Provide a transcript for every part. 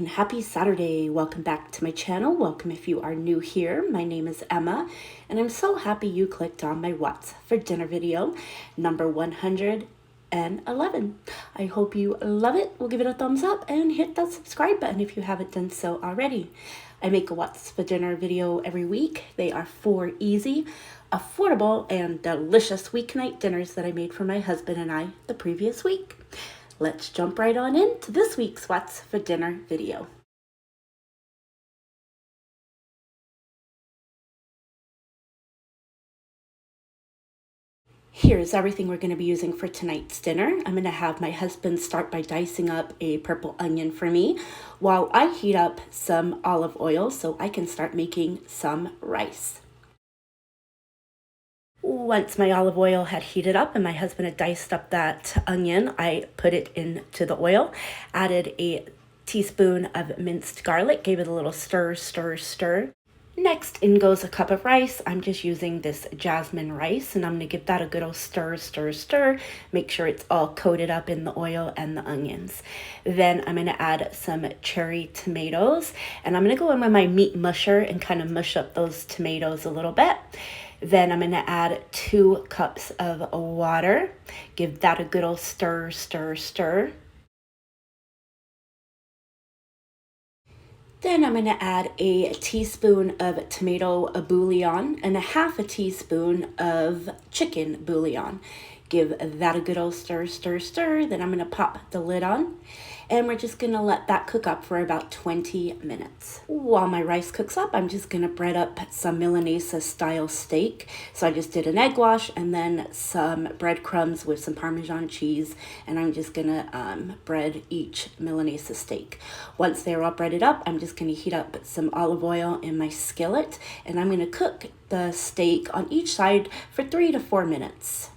happy Saturday. Welcome back to my channel. Welcome if you are new here. My name is Emma and I'm so happy you clicked on my What's for Dinner video number 111. I hope you love it. We'll give it a thumbs up and hit that subscribe button if you haven't done so already. I make a What's for Dinner video every week. They are 4 easy, affordable, and delicious weeknight dinners that I made for my husband and I the previous week. Let's jump right on into this week's What's for Dinner video. Here's everything we're going to be using for tonight's dinner. I'm going to have my husband start by dicing up a purple onion for me while I heat up some olive oil so I can start making some rice. Once my olive oil had heated up and my husband had diced up that onion, I put it into the oil, added a teaspoon of minced garlic, gave it a little stir. Next in goes a cup of rice. I'm just using this jasmine rice and I'm going to give that a good old stir. Make sure it's all coated up in the oil and the onions. Then I'm going to add some cherry tomatoes and I'm going to go in with my meat musher and kind of mush up those tomatoes a little bit. Then I'm going to add 2 cups of water. Give that a good old stir. Then I'm going to add a teaspoon of tomato bouillon and a half a teaspoon of chicken bouillon. Give that a good old stir. Then I'm going to pop the lid on and we're just going to let that cook up for about 20 minutes. While my rice cooks up, I'm just going to bread up some Milanese style steak. So I just did an egg wash and then some breadcrumbs with some Parmesan cheese, and I'm just going to bread each Milanese steak. Once they're all breaded up, I'm just going to heat up some olive oil in my skillet and I'm going to cook the steak on each side for 3 to 4 minutes.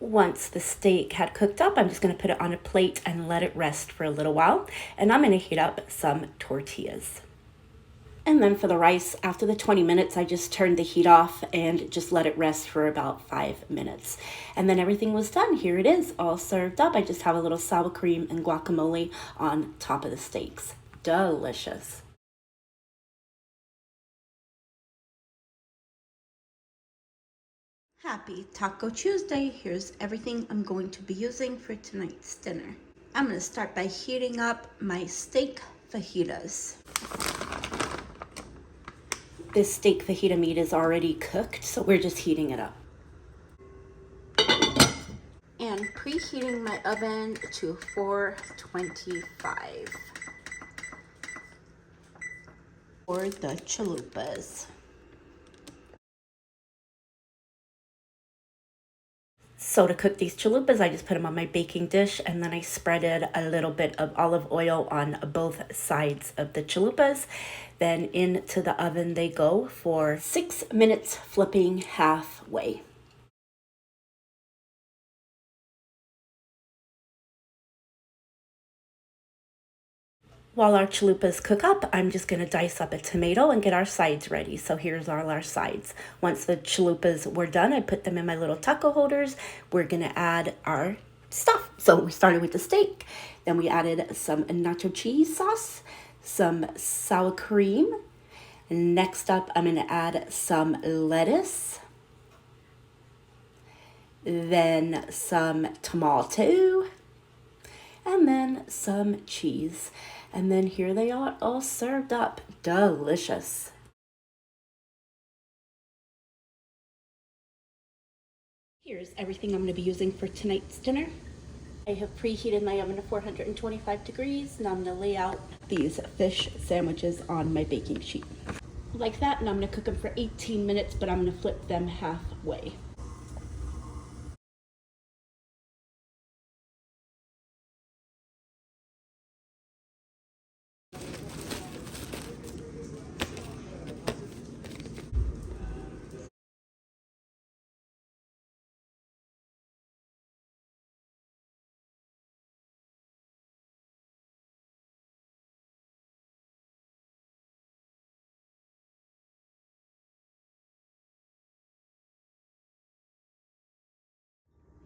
Once the steak had cooked up, I'm just going to put it on a plate and let it rest for a little while. And I'm going to heat up some tortillas. And then for the rice, after the 20 minutes, I just turned the heat off and just let it rest for about 5 minutes. And then everything was done. Here it is, all served up. I just have a little sour cream and guacamole on top of the steaks. Delicious. Happy Taco Tuesday. Here's everything I'm going to be using for tonight's dinner. I'm going to start by heating up my steak fajitas. This steak fajita meat is already cooked, so we're just heating it up. And preheating my oven to 425 for the chalupas. So to cook these chalupas, I just put them on my baking dish and then I spreaded a little bit of olive oil on both sides of the chalupas. Then into the oven they go for 6 minutes, flipping halfway. While our chalupas cook up, I'm just going to dice up a tomato and get our sides ready. So here's all our sides. Once the chalupas were done, I put them in my little taco holders. We're going to add our stuff. So we started with the steak. Then we added some nacho cheese sauce, some sour cream. Next up, I'm going to add some lettuce. Then some tomato. And then some cheese. And then here they are, all served up. Delicious. Here's everything I'm going to be using for tonight's dinner. I have preheated my oven to 425 degrees. Now I'm going to lay out these fish sandwiches on my baking sheet. Like that, and I'm going to cook them for 18 minutes, but I'm going to flip them halfway.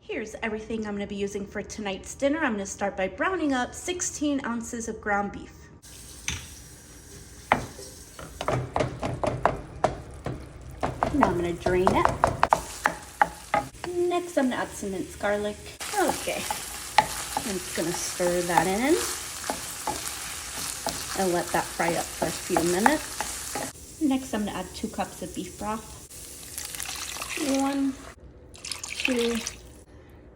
Here's everything I'm gonna be using for tonight's dinner. I'm gonna start by browning up 16 ounces of ground beef. Now I'm gonna drain it. Next, I'm gonna add some minced garlic. Okay, I'm just gonna stir that in and let that fry up for a few minutes. Next, I'm gonna add 2 cups of beef broth. 1, 2,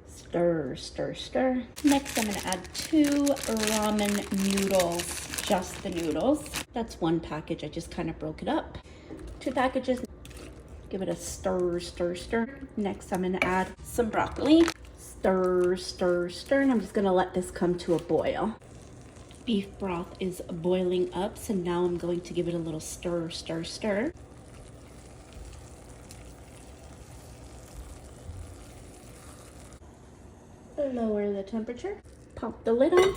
stir, stir, stir. Next, I'm gonna add 2 ramen noodles, just the noodles. That's 1 package, I just kind of broke it up. 2 packages. Give it a stir, stir, stir. Next, I'm gonna add some broccoli. Stir, stir, stir, and I'm just gonna let this come to a boil. Beef broth is boiling up, so now I'm going to give it a little stir, stir, stir. Lower the temperature, pop the lid on,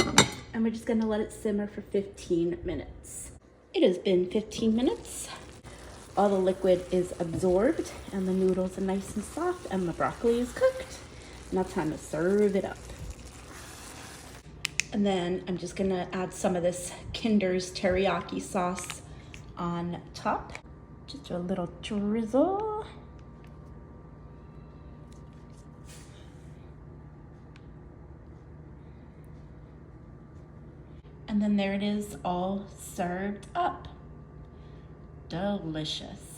and we're just gonna let it simmer for 15 minutes. It has been 15 minutes. All the liquid is absorbed and the noodles are nice and soft and the broccoli is cooked. Now time to serve it up. And then I'm just gonna add some of this Kinder's teriyaki sauce on top. Just a little drizzle. And then there it is, all served up. Delicious.